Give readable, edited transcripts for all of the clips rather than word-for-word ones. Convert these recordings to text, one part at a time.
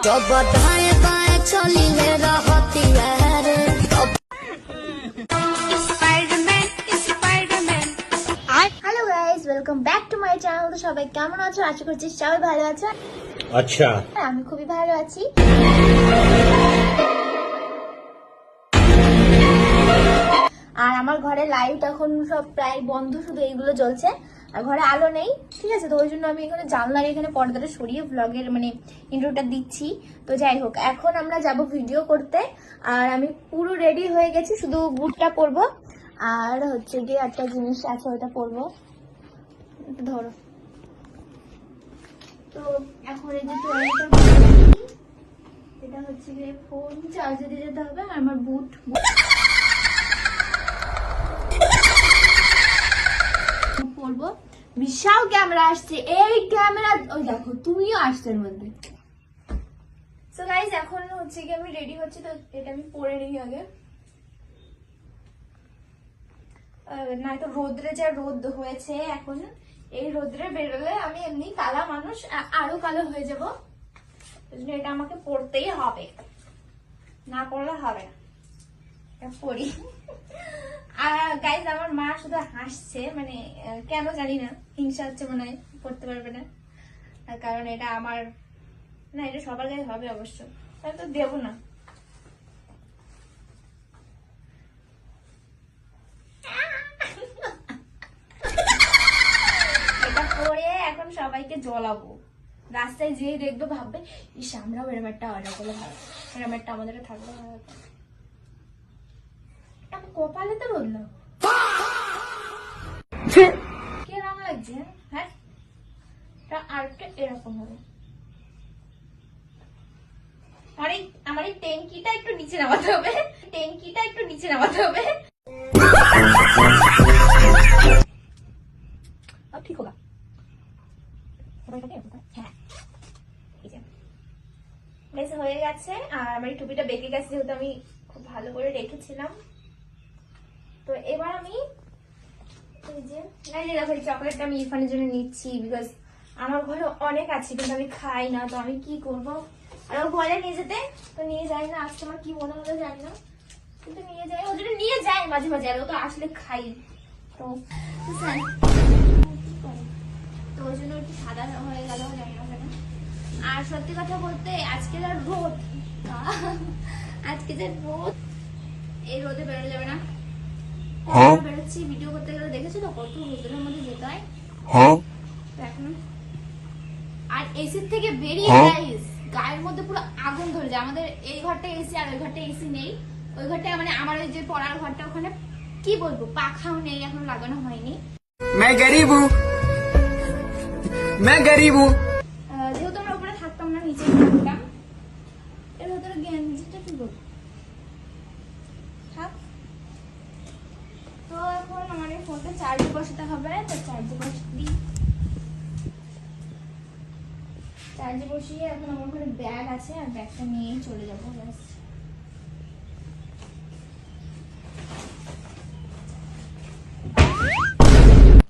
Hello guys, welcome back to my channel. তো সবাই কেমন আছো? আশা করছি সবাই ভালো আছো। আচ্ছা, আমি খুবই ভালো আছি। আর আমার ঘরে লাইট এখন সব প্রায় বন্ধ, শুধু এইগুলো জ্বলছে আর ঘরে আলো নেই, ঠিক আছে? তো ওই জন্য আমি এখানে জানলার এখানে পর্দাটা সরিয়ে ব্লগের মানে ইন্ট্রোটা দিচ্ছি। তো যাই হোক, এখন আমরা যাব ভিডিও করতে। আর আমি পুরো রেডি হয়ে গেছি, শুধু বুটটা পরবো আর হচ্ছে গিয়ে একটা জিনিস আছে ওটা পরবো, ধরো। তো এখন এই যে এটা হচ্ছে গিয়ে ফোন চার্জে দিয়ে যেতে হবে। আর আমার বুট পরবো। বিশাল ক্যামেরা আসছে, এই ক্যামেরা ওই দেখো, তুমিও আসছে এর মধ্যে। সো গাইস, এখন হচ্ছে কি আমি রেডি হচ্ছি, তো এটা আমি পরে নিই আগে। না তো রোদ্রে যা রোদ হয়েছে এখন, এই রোদ্রে বেরোলে আমি এমনি কালা মানুষ, আরো কালো হয়ে যাবো। এটা আমাকে পড়তেই হবে, না পড়লে হবে না, পড়ি। আর গাইজ, আমার মা শুধু হাসছে, মানে কেন জানি না, হিংসা হচ্ছে মনে হয়, পড়তে পারবে না। কারণ এটা আমার না, এটা সবার গায়ে হবে অবশ্য, তাই তো দেবো না। এটা পরে এখন সবাইকে জ্বলাবো, রাস্তায় যেয়ে দেখবে ভাববে ইস আমরাও এরম একটা অর্ডার করলে ভালো, এরম একটা আমাদের থাকলে ভালো হতো। কপালে তো বললো কিরকম লাগছে, হ্যাঁ? আরেকটা এরকম হবে। আমার এই ট্যাঙ্কিটা একটু নিচে নামাতে হবে, ট্যাঙ্কিটা একটু নিচে নামাতে হবে। ঠিক হোক, হ্যাঁ হয়ে গেছে। আর আমার এই টুপিটা বেঁকে গেছে, যেহেতু আমি খুব ভালো করে রেখেছিলাম। তো এবার আমি দেখো, এই চকলেটটা আমি ইরফানের জন্য নিচ্ছি, বিকজ আমার ঘরে অনেক আছে কিন্তু আমি খাই না, তো আমি কি করবো। আর ও বলে নিয়ে যেতে, তো নিয়ে যাই না। আজকে আমার কি মনে হলো জানি না, কিন্তু নিয়ে যাই, ওর জন্য নিয়ে যাই মাঝে মাঝে। আর ও তো আসলে খাই, তো তো ওই জন্য একটু সাদা হয়ে গেল, জানি না কেন। আর সত্যি কথা বলতে, আজকে যা রোদ, আজকে যে রোদ, এই রোদে বেরোনো যাবে না। বেরোচ্ছি ভিডিও করতে গেলে, দেখেছো তো কত রোদের মধ্যে যেতে হয়। এখন আর এসির থেকে বেরিয়ে গায়ের মধ্যে পুরো আগুন ধরে যায়। আমাদের এই ঘরটা এসি, আর ওই ঘরটা এসি নেই। ওই ঘরটা মানে আমার ওই যে পড়ার ঘরটা, ওখানে কি বলবো, পাখাও নেই, এখন লাগানো হয়নি। যেহেতু আমরা উপরে থাকতাম না, নিচে থাকতাম। এর ভেতরে গেঞ্জিটা কি বলবো, তো এখন আমার এই ফোনটা চার্জে বসাতে হবে, তো চার্জে বসিয়ে দিই। চার্জে বসিয়ে এখন আমার ঘরে ব্যাগ আছে, আর ব্যাগটা নিয়েই চলে যাবো। ব্যাস,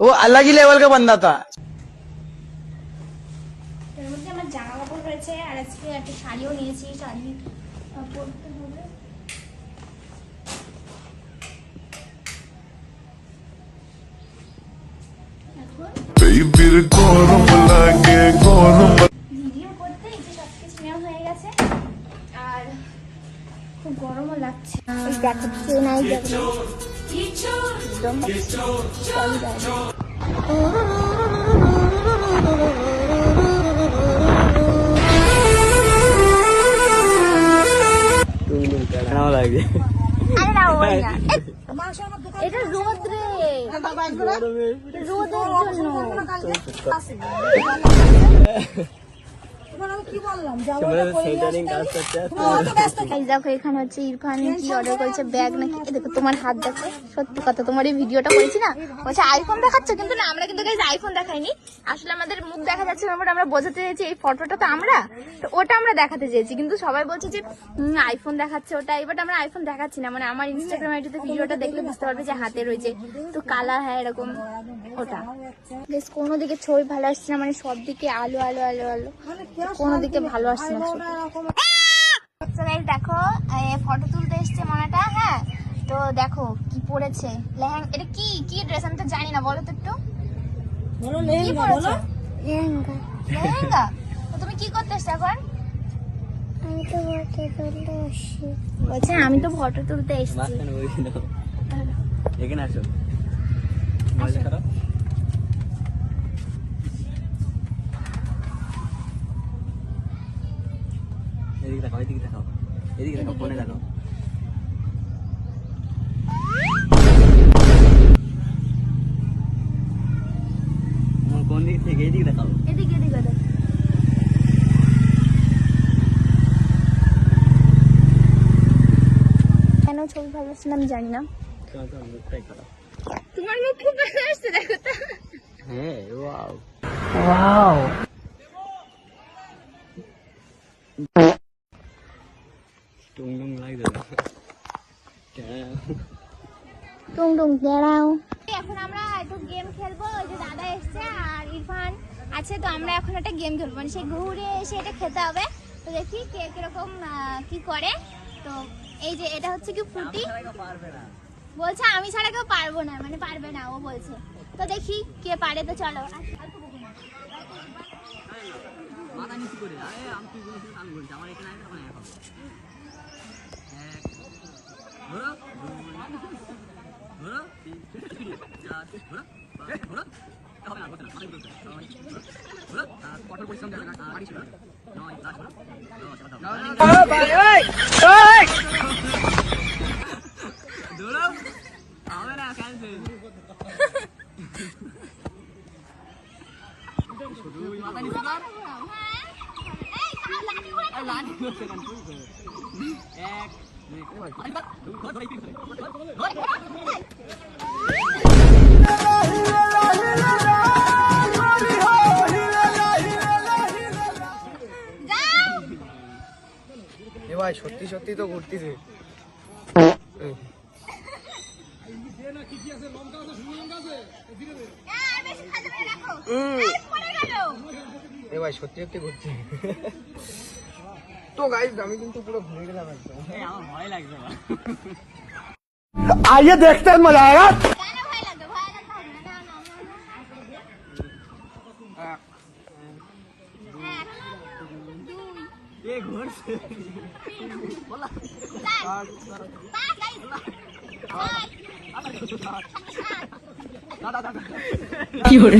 वो अलग ही लेवल का बंदा था। এর মধ্যে আমার জামা কাপড় রয়েছে, আর আজকে একটা শাড়িও নিয়েছি, শাড়ি পরতে হবে। ভিডিও করতে এই যে সবকিছু নেওয়া হয়ে গেছে, আর খুব গরমও লাগছে। ওই দেখো চেনাই যাবে না, একদম চলে যায়। এটা রোদ রে, রোদের দেখো এখানে হচ্ছে ইরফান কি অর্ডার করেছে, ব্যাগ নাকি। দেখো তোমার হাত দেখো, সত্যি কথা, তোমার এই ভিডিওটা করেছি না, বলছে আইফোন দেখাচ্ছ, কিন্তু না, আমরা কিন্তু আইফোন দেখাইনি। আসলে আমাদের মুখ দেখা যাচ্ছে, আমরা বোঝাতে চেয়েছি এই ফটোটা তো আমরা, তো ওটা আমরা দেখাতে চেয়েছি, কিন্তু সবাই বলছে যে আইফোন দেখাচ্ছে ওটা। এবার আমরা আইফোন দেখাচ্ছি না, মানে আমার ইনস্টাগ্রাম আইডিতে ভিডিওটা দেখলে বুঝতে পারবে যে হাতে রয়েছে তো কালা, হ্যাঁ এরকম ওটা বেশ কোনো দিকে ছবি ভালো আসছে না, মানে সব দিকে আলো আলো আলো আলো, কোনো দিকে ভালো আসছে না ছবি। তো গাইস দেখো ফটো তুলতে এসছে মনাটা, হ্যাঁ তো দেখো কি পরেছে, লেহেঙ্গা। এটা কি কি ড্রেস আমি তো জানি না, বলো তো একটু। কি পরেছো? লেহেঙ্গা। তো তুমি কি করতে এসছো এখন? বলছে আমি তো ফটো তুলতে এসেছি। এখানে আসো, মজা করো। এদিকে দেখাও, এদিকে দেখাও, এদিকে দেখাও, ফোনে দেখো। কোন দিক থেকে? এদিকে দেখাও। এদিকে এদিকে দেখো। কেন ছবি ভালো আসছে না আমি জানি না। তোমার মুখটাই খারাপ। তোমার মুখ খুব ভালো আসছে, দেখো তো। হ্যাঁ, ওয়াও वाओ টুং টুং লাগছে না? টুং টুং দাঁড়াও। এখন আমরা একটু গেম খেলবো, ওই যে দাদা এসছে আর ইরফান আছে, তো আমরা এখন একটা গেম খেলবো, মানে সেই ঘুরে এসে এটা খেতে হবে। তো দেখি কে কিরকম কি করে। তো এই যে এটা হচ্ছে কি ফ্রুটি, পারবে না। বলছে আমি ছাড়া কেউ পারবো না, মানে পারবে না ও বলছে। তো দেখি কে পারে, তো চলো। মাথা নিচু করে, আরে আমি তুই বলেছিস আমি বলছি, আমার এখানে আসবে তখন এক হবে। ধরো ধরো, তিন চার, ধরো ধরো, হবে না, করতে না, মাথা নিচু করতে হবে। ধরো, কঠোর পরিশ্রম যাবে না, বাড়ি ছিল 9 10 ধরো, 10 ধরো, হবে না, ক্যান্সেল। শুধু মাথা নিচু কর। লাঠি করছে কেন? তুই ধর। এক, দুই, ধর, ধর, এই তিন ধর, ধর। এ ভাই সত্যি সত্যি তো ঘুরতেছে। এ ভাই সত্যি সত্যি ঘুরছে। তো গাইস আমি কিন্তু পুরো ঘুরে গেলাম একদম। আমার ভয় লাগছে না। आइए देखते हैं मजा आएगा। কেন ভয় লাগবে? ভয় লাগতে হবে না। না না না। এক, দুই, এ ঘুরছে। বলা। চার, পাঁচ, গাইস। ছয়, সাত, দাদা দাদা। কি হরে?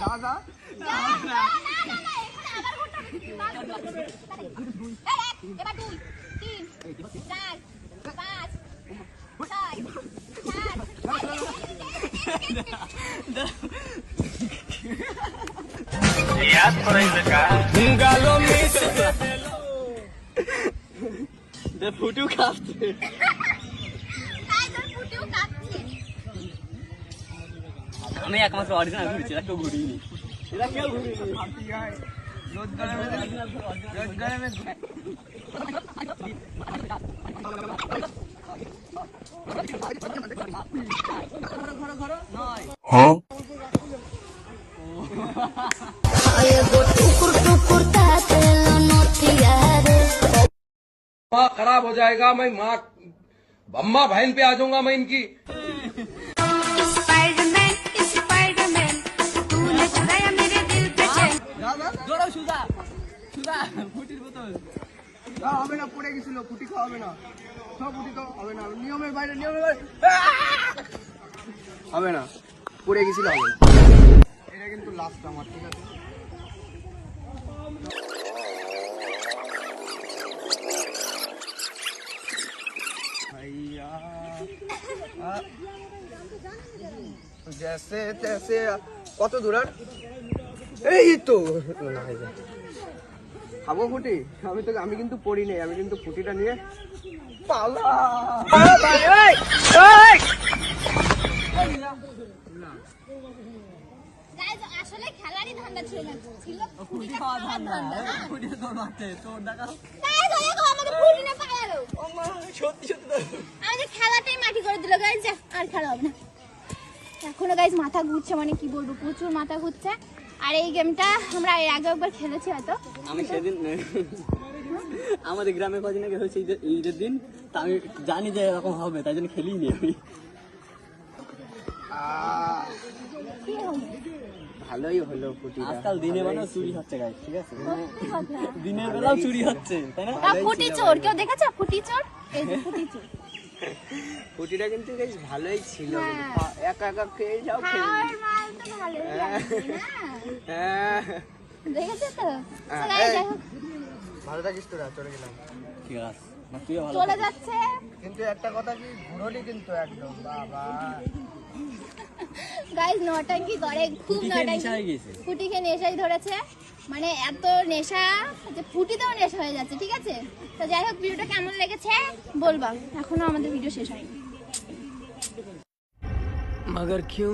দাদা। এবার 2, 3, 4, 5, 6, 7। ফুটু কাঁপছে। আমি একমাত্র অরিজিনাল ঘুরছি, এরা কেউ ঘুরিনি। এরা কেউ ঘুরিনি। हाँ माँ खराब हो जाएगा, मैं माँ अम्मा बहन पे आ जाऊंगा मैं इनकी। स्पाइडरमैन स्पाइडरमैन तूने चुराया मेरे दिल पे चैन। জোড়াও সুজা, সুজা, ফুটির বোতল। হবে না, পড়ে গেছিল, ফুটি খাওয়া হবে না, সব ফুটি তো হবে না, নিয়মের বাইরে, নিয়মের বাইরে হবে না, পড়ে গেছিল হবে না। এটা কিন্তু লাস্ট আমার, ঠিক আছে? भैया जैसे तैसे কত দূর আর? এই তো না খাবো ফুটি। আমি কিন্তু পড়ি নেই, আমি কিন্তু ফুটিটা নিয়ে পালা। গাইস আসলে খেলারই ধান্দা ছিল ছিল ফুটি খাওয়া ধান্দা। ফুটি তোর মারতে, তোর দেখা। গাইস দেখো আমাদের ফুটি না পালালো। খারাপ হবে না। এখনো গাইজ মাথা ঘুরছে, মানে কি বলবো, প্রচুর মাথা ঘুরছে। আর এই গেমটা আমরা এর আগে একবার খেলেছি হয়তো। আমি সেদিন আমাদের গ্রামে কদিন আগে হয়েছে ঈদের দিন, তা আমি জানি যে এরকম হবে, তাই জন্য খেলিনি আমি। কি হবে? ভালোই হলো ফুটি। আজকাল দিনে বেলাও চুরি হচ্ছে গাই, ঠিক আছে? সত্যি কথা। দিনের বেলাও চুরি হচ্ছে, তাই না? তা ফুটি চোর কেউ দেখেছো? ফুটি চোর, এই যে ফুটি চোর। ফুটিটা কিন্তু বেশ ভালোই ছিল, হ্যাঁ। একা একা খেয়ে যাও খেয়ে। খাওয়ার মাল তো ভালোই লাগছে না? হ্যাঁ দেখেছো তো? হ্যাঁ, So guys, এই। যাই হোক, ভালো থাকিস তোরা, চলে গেলাম। ঠিক আছে, না তুইও ভালো চলে থাকিস। যাচ্ছে। কিন্তু একটা কথা কি, ঘুরোলি কিন্তু একদম বাবা। গাইজ নটাঙ্কি করে, খুব ফুটি খেয়ে নেশা নটাঙ্কি। হয়ে গেছে। ফুটি খেয়ে নেশাই ধরেছে, মানে এত নেশা যে ফুটিতেও নেশা হয়ে যাচ্ছে, ঠিক আছে? তো যাই হোক, ভিডিওটা কেমন লেগেছে বলবা, এখনো আমাদের ভিডিও শেষ হয়নি। मगर क्यों?